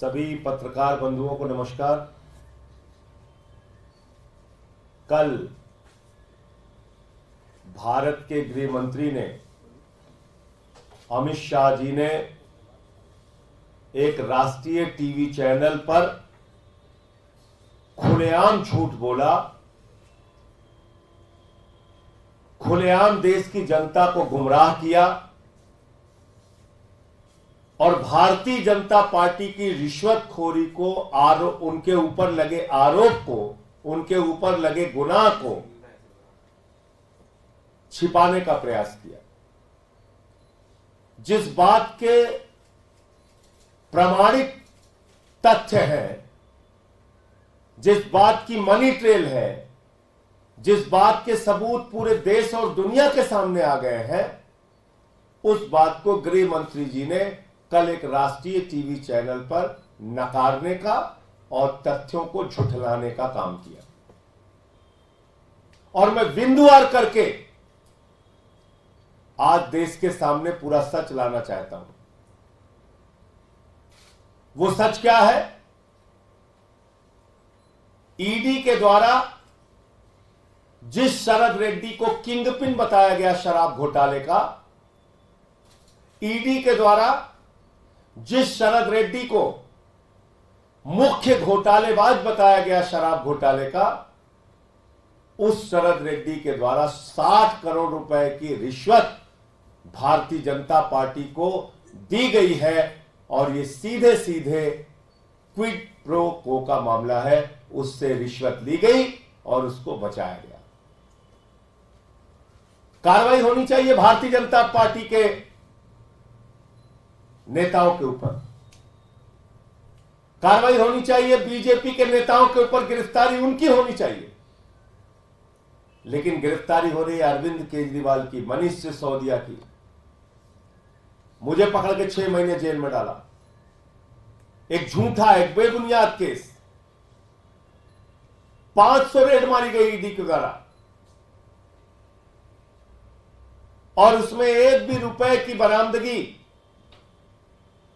सभी पत्रकार बंधुओं को नमस्कार। कल भारत के गृह मंत्री ने अमित शाह जी ने एक राष्ट्रीय टीवी चैनल पर खुलेआम झूठ बोला, खुलेआम देश की जनता को गुमराह किया और भारतीय जनता पार्टी की रिश्वतखोरी को, उनके ऊपर लगे आरोप को, उनके ऊपर लगे गुनाह को छिपाने का प्रयास किया। जिस बात के प्रामाणिक तथ्य हैं, जिस बात की मनी ट्रेल है, जिस बात के सबूत पूरे देश और दुनिया के सामने आ गए हैं, उस बात को गृह मंत्री जी ने कल एक राष्ट्रीय टीवी चैनल पर नकारने का और तथ्यों को झुठलाने का काम किया। और मैं बिंदुवार करके आज देश के सामने पूरा सच लाना चाहता हूं। वो सच क्या है? ईडी के द्वारा जिस शरद रेड्डी को किंगपिन बताया गया शराब घोटाले का, ईडी के द्वारा जिस शरद रेड्डी को मुख्य घोटालेबाज बताया गया शराब घोटाले का, उस शरद रेड्डी के द्वारा 60 करोड़ रुपए की रिश्वत भारतीय जनता पार्टी को दी गई है और ये सीधे सीधे क्विड प्रो को का मामला है। उससे रिश्वत ली गई और उसको बचाया गया। कार्रवाई होनी चाहिए भारतीय जनता पार्टी के नेताओं के ऊपर, कार्रवाई होनी चाहिए बीजेपी के नेताओं के ऊपर, गिरफ्तारी उनकी होनी चाहिए। लेकिन गिरफ्तारी हो रही है अरविंद केजरीवाल की, मनीष सिसोदिया की। मुझे पकड़ के 6 महीने जेल में डाला, एक झूठा, एक बेबुनियाद केस। 500 रेड मारी गई ईडी के द्वारा और उसमें एक भी रुपए की बरामदगी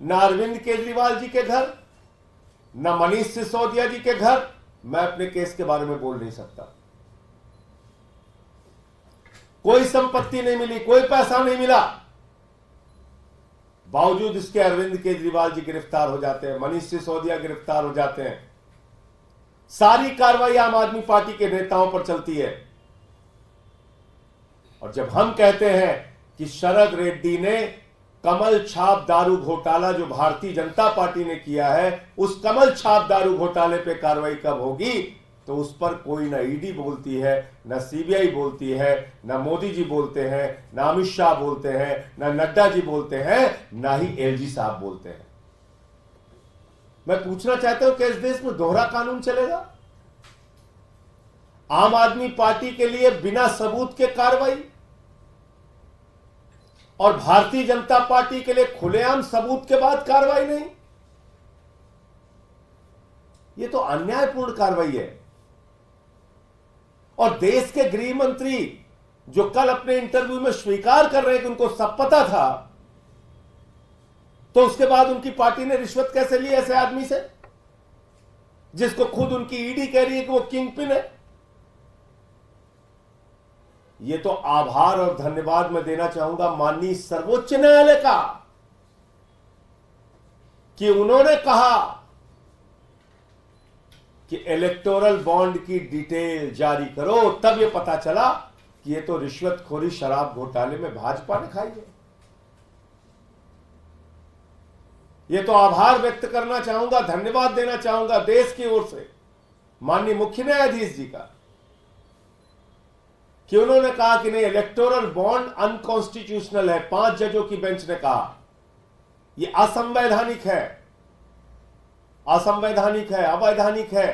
न अरविंद केजरीवाल जी के घर, न मनीष सिसोदिया जी के घर। मैं अपने केस के बारे में बोल नहीं सकता। कोई संपत्ति नहीं मिली, कोई पैसा नहीं मिला, बावजूद इसके अरविंद केजरीवाल जी गिरफ्तार हो जाते हैं, मनीष सिसोदिया गिरफ्तार हो जाते हैं। सारी कार्रवाई आम आदमी पार्टी के नेताओं पर चलती है। और जब हम कहते हैं कि शरद रेड्डी ने कमल छाप दारू घोटाला जो भारतीय जनता पार्टी ने किया है, उस कमल छाप दारू घोटाले पे कार्रवाई कब होगी, तो उस पर कोई ना ईडी बोलती है, ना सीबीआई बोलती है, ना मोदी जी बोलते हैं, ना अमित शाह बोलते हैं, ना नड्डा जी बोलते हैं, ना ही एलजी साहब बोलते हैं। मैं पूछना चाहता हूं कि इस देश में दोहरा कानून चलेगा? आम आदमी पार्टी के लिए बिना सबूत के कार्रवाई और भारतीय जनता पार्टी के लिए खुलेआम सबूत के बाद कार्रवाई नहीं। यह तो अन्यायपूर्ण कार्रवाई है। और देश के गृह मंत्री जो कल अपने इंटरव्यू में स्वीकार कर रहे हैं कि उनको सब पता था, तो उसके बाद उनकी पार्टी ने रिश्वत कैसे ली ऐसे आदमी से, जिसको खुद उनकी ईडी कह रही है कि वो किंगपिन है? ये तो आभार और धन्यवाद मैं देना चाहूंगा माननीय सर्वोच्च न्यायालय का कि उन्होंने कहा कि इलेक्टोरल बॉन्ड की डिटेल जारी करो। तब ये पता चला कि ये तो रिश्वतखोरी शराब घोटाले में भाजपा ने खाई है। ये तो आभार व्यक्त करना चाहूंगा, धन्यवाद देना चाहूंगा देश की ओर से माननीय मुख्य न्यायाधीश जी का कि उन्होंने कहा कि नहीं, इलेक्टोरल बॉन्ड अनकॉन्स्टिट्यूशनल है। 5 जजों की बेंच ने कहा यह असंवैधानिक है, असंवैधानिक है, अवैधानिक है,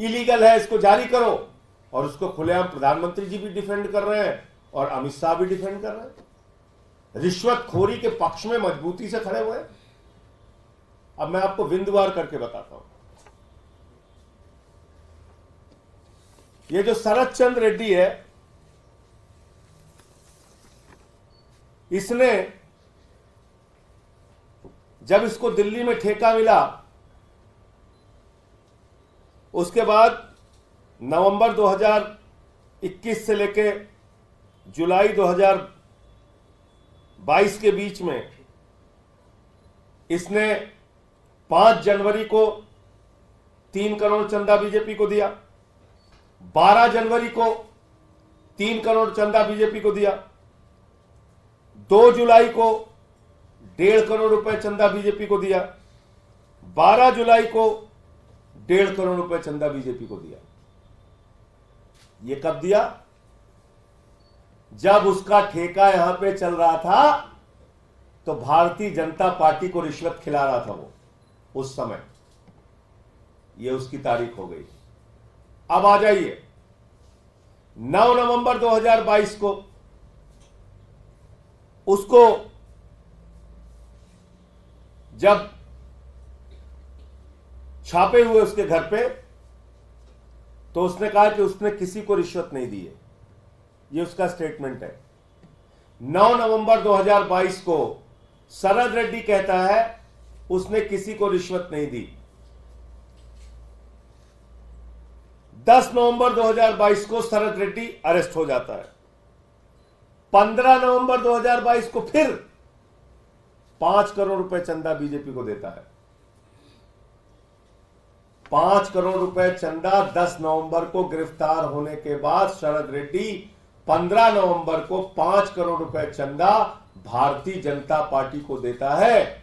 इलीगल है, इसको जारी करो। और उसको खुलेआम प्रधानमंत्री जी भी डिफेंड कर रहे हैं और अमित शाह भी डिफेंड कर रहे हैं। रिश्वतखोरी के पक्ष में मजबूती से खड़े हुए। अब मैं आपको बिंदुवार करके बताता हूं। ये जो शरद चंद्र रेड्डी है, इसने जब इसको दिल्ली में ठेका मिला, उसके बाद नवंबर 2021 से लेके जुलाई 2022 के बीच में इसने 5 जनवरी को 3 करोड़ चंदा बीजेपी को दिया, 12 जनवरी को 3 करोड़ चंदा बीजेपी को दिया, 2 जुलाई को 1.5 करोड़ रुपए चंदा बीजेपी को दिया, 12 जुलाई को 1.5 करोड़ रुपए चंदा बीजेपी को दिया। ये कब दिया? जब उसका ठेका यहां पे चल रहा था तो भारतीय जनता पार्टी को रिश्वत खिला रहा था वो उस समय। ये उसकी तारीख हो गई। अब आ जाइए 9 नवंबर 2022 को उसको जब छापे हुए उसके घर पे, तो उसने कहा कि उसने किसी को रिश्वत नहीं दी है। ये उसका स्टेटमेंट है। 9 नवंबर 2022 को शरद रेड्डी कहता है उसने किसी को रिश्वत नहीं दी। 10 नवंबर 2022 को शरद रेड्डी अरेस्ट हो जाता है। 15 नवंबर 2022 को फिर 5 करोड़ रुपए चंदा बीजेपी को देता है। 5 करोड़ रुपए चंदा 10 नवंबर को गिरफ्तार होने के बाद शरद रेड्डी 15 नवंबर को 5 करोड़ रुपए चंदा भारतीय जनता पार्टी को देता है।